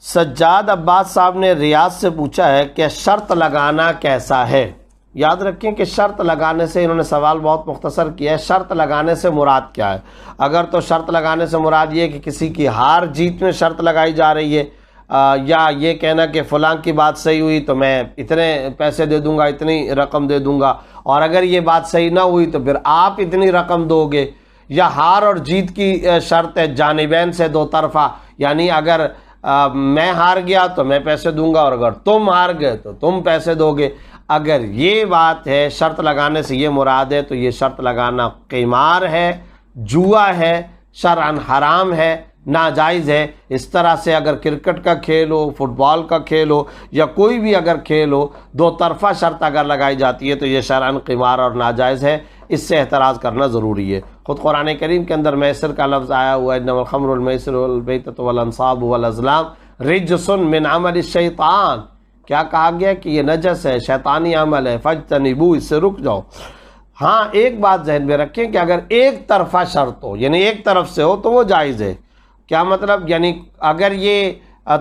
سجاد عباس صاحب نے ریاض سے پوچھا ہے کہ شرط لگانا کیسا ہے؟ یاد رکھیں کہ شرط لگانے سے، انہوں نے سوال بہت مختصر کیا ہے، شرط لگانے سے مراد کیا ہے؟ اگر تو شرط لگانے سے مراد یہ کہ کسی کی ہار جیت میں شرط لگائی جا رہی ہے، یا یہ کہنا کہ فلاں کی بات صحیح ہوئی تو میں اتنے پیسے دے دوں گا، اتنی رقم دے دوں گا، اور اگر یہ بات صحیح نہ ہوئی تو پھر آپ اتنی رقم دو گے، یا ہار اور جیت کی شرط ہے جانبین سے دو طرفہ، یعنی اگر میں ہار گیا تو میں پیسے دوں گا اور اگر تم ہار گئے تو تم پیسے دو گے، اگر یہ بات ہے شرط لگانے سے یہ مراد ہے تو یہ شرط لگانا قمار ہے، جوا ہے، شرعاً حرام ہے، ناجائز ہے۔ اس طرح سے اگر کرکٹ کا کھیل ہو، فٹ بال کا کھیل ہو، یا کوئی بھی اگر کھیل ہو، دو طرفہ شرط اگر لگائی جاتی ہے تو یہ شرعاً قمار اور ناجائز ہے، اس سے احتراز کرنا ضروری ہے۔ خود قرآن کریم کے اندر میسر کا لفظ آیا ہوا ہے، انما الخمر والمیسر والمیتۃ والانصاب والازلام رجس من عمل الشیطان، کیا کہا گیا کہ یہ نجس ہے، شیطانی عمل ہے، فاجتنبوہ، اس سے رک جاؤ۔ ہاں ایک بات ذہن میں رکھیں کہ اگر ایک طرفہ شرط ہو، یعنی ایک طرف سے ہو تو وہ جائز ہے۔ کیا مطلب؟ یعنی اگر یہ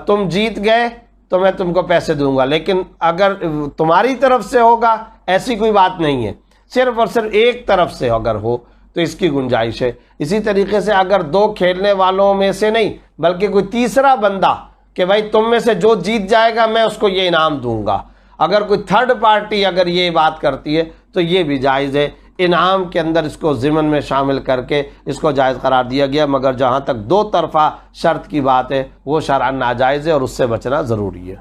تم جیت گئے تو میں تم کو پیسے دوں گا، لیکن اگر تمہاری طرف سے ہوگا ایسی کوئی بات نہیں ہے، صرف اور صرف ایک طرف سے اگر ہو تو اس کی گنجائش ہے۔ اسی طریقے سے اگر دو کھیلنے والوں میں سے نہیں بلکہ کوئی تیسرا بندہ کہ بھائی تم میں سے جو جیت جائے گا میں اس کو یہ انعام دوں گا، اگر کوئی تھرڈ پارٹی اگر یہ بات کرتی ہے تو یہ بھی جائز ہے۔ انعام کے اندر اس کو ضمن میں شامل کر کے اس کو جائز قرار دیا گیا، مگر جہاں تک دو طرفہ شرط کی بات ہے وہ شرعاً ناجائز ہے اور اس سے بچنا ضروری ہے۔